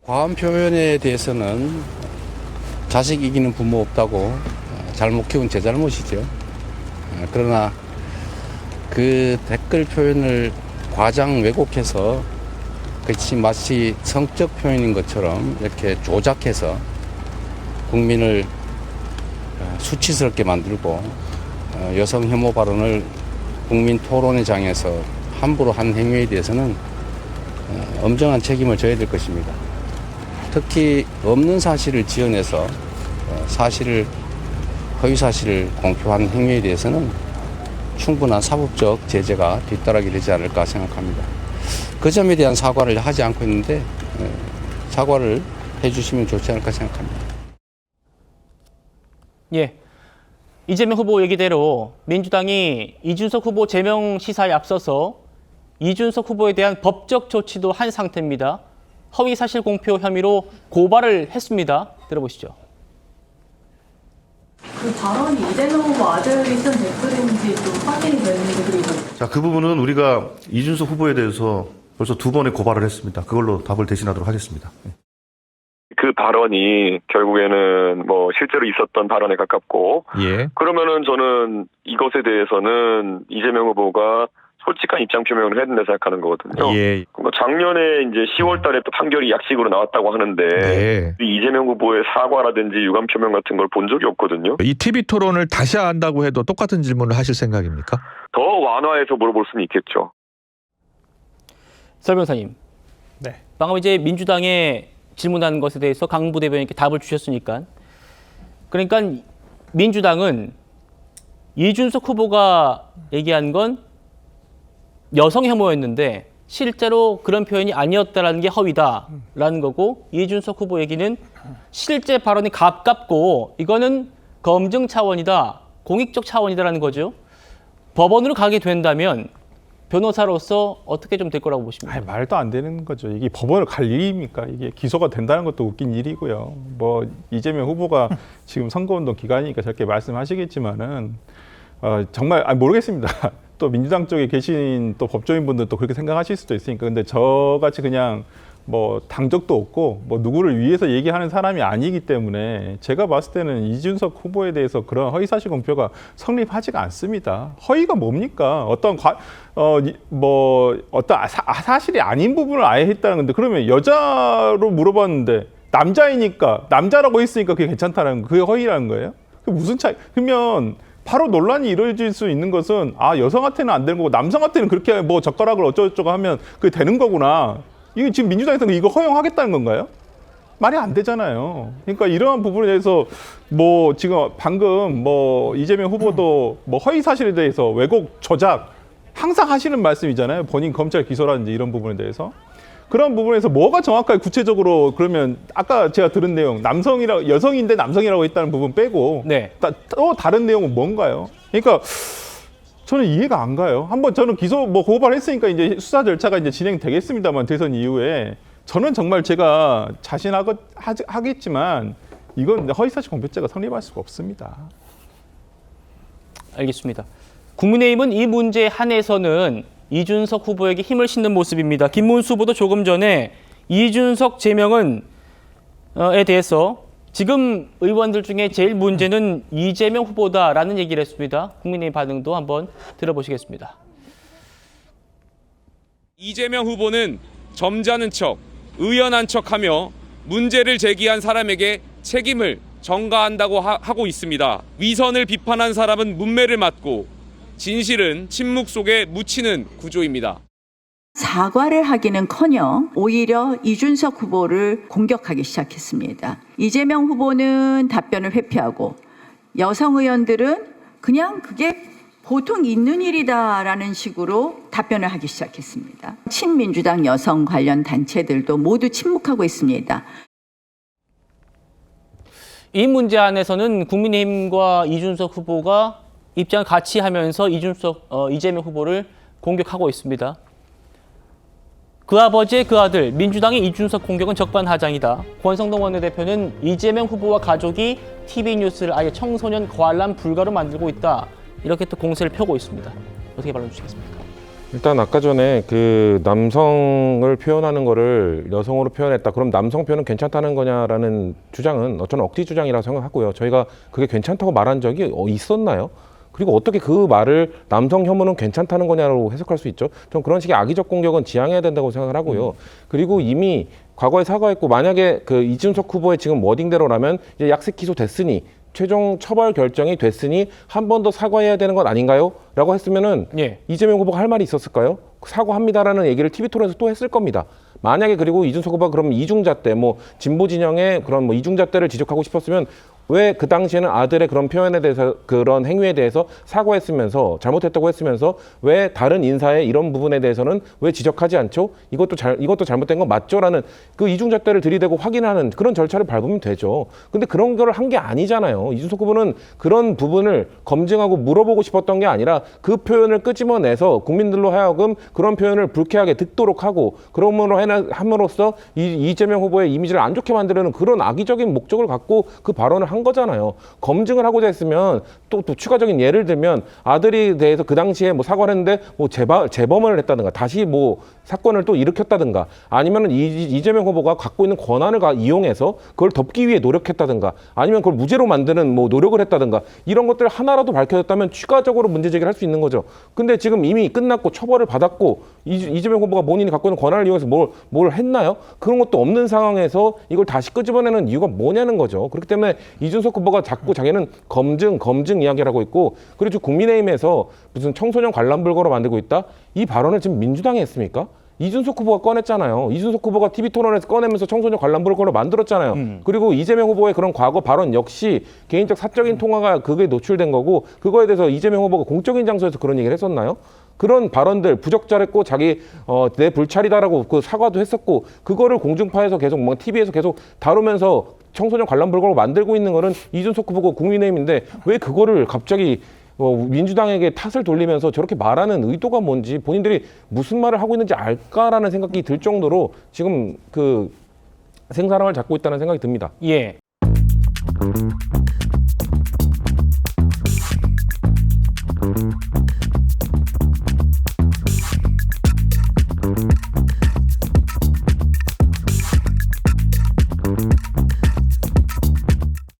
과한 표현에 대해서는 자식 이기는 부모 없다고 잘못 키운 제 잘못이죠. 그러나 그 댓글 표현을 과장 왜곡해서 그것이 마치 성적 표현인 것처럼 이렇게 조작해서 국민을 수치스럽게 만들고 여성 혐오 발언을 국민 토론회 장에서 함부로 한 행위에 대해서는 엄정한 책임을 져야 될 것입니다. 특히 없는 사실을 지어내서 허위 사실을 공표한 행위에 대해서는 충분한 사법적 제재가 뒤따르게 되지 않을까 생각합니다. 그 점에 대한 사과를 하지 않고 있는데 사과를 해주시면 좋지 않을까 생각합니다. 예, 이재명 후보 얘기대로 민주당이 이준석 후보 제명 시사에 앞서서 이준석 후보에 대한 법적 조치도 한 상태입니다. 허위 사실 공표 혐의로 고발을 했습니다. 들어보시죠. 그 발언이 이재명 후보 아들이 쓴 댓글인지 좀 확인이 됐는데 그리고 자, 그 부분은 우리가 이준석 후보에 대해서 벌써 2번의 고발을 했습니다. 그걸로 답을 대신하도록 하겠습니다. 그 발언이 결국에는 뭐 실제로 있었던 발언에 가깝고, 예. 그러면은 저는 이것에 대해서는 이재명 후보가 솔직한 입장 표명을 했는데 생각하는 거거든요. 예. 그러니까 작년에 이제 10월 달에 또 판결이 약식으로 나왔다고 하는데, 네. 이재명 후보의 사과라든지 유감 표명 같은 걸 본 적이 없거든요. 이 TV 토론을 다시 한다고 해도 똑같은 질문을 하실 생각입니까? 더 완화해서 물어볼 수는 있겠죠. 설 변호사님. 네. 방금 이제 민주당에 질문한 것에 대해서 강 부대변인께 답을 주셨으니까. 그러니까 민주당은 이준석 후보가 얘기한 건 여성 혐오였는데 실제로 그런 표현이 아니었다라는 게 허위다라는 거고, 이준석 후보 얘기는 실제 발언이 가깝고 이거는 검증 차원이다, 공익적 차원이다라는 거죠. 법원으로 가게 된다면 변호사로서 어떻게 좀 될 거라고 보십니까? 말도 안 되는 거죠. 이게 법원을 갈 일입니까? 이게 기소가 된다는 것도 웃긴 일이고요. 뭐 이재명 후보가 지금 선거운동 기간이니까 저렇게 말씀하시겠지만은 정말 모르겠습니다. 또 민주당 쪽에 계신 또 법조인분들도 그렇게 생각하실 수도 있으니까. 근데 저같이 그냥 뭐 당적도 없고 뭐 누구를 위해서 얘기하는 사람이 아니기 때문에 제가 봤을 때는 이준석 후보에 대해서 그런 허위사실 공표가 성립하지가 않습니다. 허위가 뭡니까? 어떤 사실이 아닌 부분을 아예 했다는 건데, 그러면 여자로 물어봤는데 남자이니까 남자라고 했으니까 그게 괜찮다는 거, 그게 허위라는 거예요? 그게 무슨 차이? 그러면 바로 논란이 이루어질 수 있는 것은 여성한테는 안 되는 거고 남성한테는 그렇게 뭐 젓가락을 어쩌고저쩌고 하면 그게 되는 거구나. 이게 지금 민주당에서는 이거 허용하겠다는 건가요? 말이 안 되잖아요. 그러니까 이러한 부분에 대해서 뭐 지금 방금 뭐 이재명 후보도 뭐 허위 사실에 대해서 왜곡, 조작 항상 하시는 말씀이잖아요. 본인 검찰 기소라든지 이런 부분에 대해서. 그런 부분에서 뭐가 정확하게 구체적으로, 그러면 아까 제가 들은 내용, 여성인데 남성이라고 했다는 부분 빼고 네. 또 다른 내용은 뭔가요? 그러니까 저는 이해가 안 가요. 한번 저는 고발했으니까 이제 수사 절차가 이제 진행되겠습니다만, 대선 이후에 저는 정말 제가 자신하겠지만 이건 허위사실 공표죄가 성립할 수가 없습니다. 알겠습니다. 국민의힘은 이 문제에 한해서는 이준석 후보에게 힘을 싣는 모습입니다. 김문수 후보도 조금 전에 이준석 제명에 대해서 지금 의원들 중에 제일 문제는 이재명 후보다라는 얘기를 했습니다. 국민의힘 반응도 한번 들어보시겠습니다. 이재명 후보는 점잖은 척, 의연한 척하며 문제를 제기한 사람에게 책임을 전가한다고 하고 있습니다. 위선을 비판한 사람은 문매를 맞고 진실은 침묵 속에 묻히는 구조입니다. 사과를 하기는커녕 오히려 이준석 후보를 공격하기 시작했습니다. 이재명 후보는 답변을 회피하고 여성 의원들은 그냥 그게 보통 있는 일이다라는 식으로 답변을 하기 시작했습니다. 친민주당 여성 관련 단체들도 모두 침묵하고 있습니다. 이 문제 안에서는 국민의힘과 이준석 후보가 입장을 같이 하면서 이재명 후보를 공격하고 있습니다. 그 아버지의 그 아들, 민주당의 이준석 공격은 적반하장이다. 권성동 원내대표는 이재명 후보와 가족이 TV뉴스를 아예 청소년 관람 불가로 만들고 있다. 이렇게 또 공세를 펴고 있습니다. 어떻게 발언 주시겠습니까? 일단 아까 전에 그 남성을 표현하는 거를 여성으로 표현했다. 그럼 남성 표현은 괜찮다는 거냐라는 주장은 저는 억지 주장이라고 생각하고요. 저희가 그게 괜찮다고 말한 적이 있었나요? 그리고 어떻게 그 말을 남성 혐오는 괜찮다는 거냐고 해석할 수 있죠. 전 그런 식의 악의적 공격은 지양해야 된다고 생각을 하고요. 그리고 이미 과거에 사과했고 만약에 그 이준석 후보의 지금 워딩대로라면 이제 약식 기소 됐으니 최종 처벌 결정이 됐으니 한 번 더 사과해야 되는 것 아닌가요? 라고 했으면은 예. 이재명 후보가 할 말이 있었을까요? 사과합니다라는 얘기를 TV 토론에서 또 했을 겁니다. 만약에 그리고 이준석 후보가 그럼 이중잣대, 뭐 진보 진영의 그런 뭐 이중잣대를 지적하고 싶었으면 왜 그 당시에는 아들의 그런 표현에 대해서 그런 행위에 대해서 사과했으면서 잘못했다고 했으면서 왜 다른 인사의 이런 부분에 대해서는 왜 지적하지 않죠? 이것도 잘못된 건 맞죠라는 그 이중잣대를 들이대고 확인하는 그런 절차를 밟으면 되죠. 근데 그런 걸 한 게 아니잖아요. 이준석 후보는 그런 부분을 검증하고 물어보고 싶었던 게 아니라 그 표현을 끄집어내서 국민들로 하여금 그런 표현을 불쾌하게 듣도록 하고 그럼으로 함으로써 이재명 후보의 이미지를 안 좋게 만들려는 그런 악의적인 목적을 갖고 그 발언을 한 거잖아요. 검증을 하고자 했으면 또 추가적인 예를 들면 아들에 대해서 그 당시에 뭐 사과를 했는데 뭐 재범을 했다든가 다시 뭐 사건을 또 일으켰다든가 아니면은 이재명 후보가 갖고 있는 권한을 이용해서 그걸 덮기 위해 노력했다든가 아니면 그걸 무죄로 만드는 뭐 노력을 했다든가 이런 것들 하나라도 밝혀졌다면 추가적으로 문제 제기를 할 수 있는 거죠. 근데 지금 이미 끝났고 처벌을 받았고 이재명 후보가 본인이 갖고 있는 권한을 이용해서 뭘 했나요? 그런 것도 없는 상황에서 이걸 다시 끄집어내는 이유가 뭐냐는 거죠. 그렇기 때문에 이준석 후보가 자꾸 자기는 검증 이야기를 하고 있고 그리고 지금 국민의힘에서 무슨 청소년 관람불거로 만들고 있다? 이 발언을 지금 민주당이 했습니까? 이준석 후보가 꺼냈잖아요. 이준석 후보가 TV 토론에서 꺼내면서 청소년 관람불거로 만들었잖아요. 그리고 이재명 후보의 그런 과거 발언 역시 개인적 사적인 통화가 그게 노출된 거고 그거에 대해서 이재명 후보가 공적인 장소에서 그런 얘기를 했었나요? 그런 발언들 부적절했고 자기 내 불찰이다라고 그 사과도 했었고 그거를 공중파에서 계속 뭐 TV에서 계속 다루면서 청소년 관람불거로 만들고 있는 거는 이준석 후보고 국민의힘인데 왜 그거를 갑자기 민주당에게 탓을 돌리면서 저렇게 말하는 의도가 뭔지 본인들이 무슨 말을 하고 있는지 알까라는 생각이 들 정도로 지금 그 생사랑을 잡고 있다는 생각이 듭니다. 예.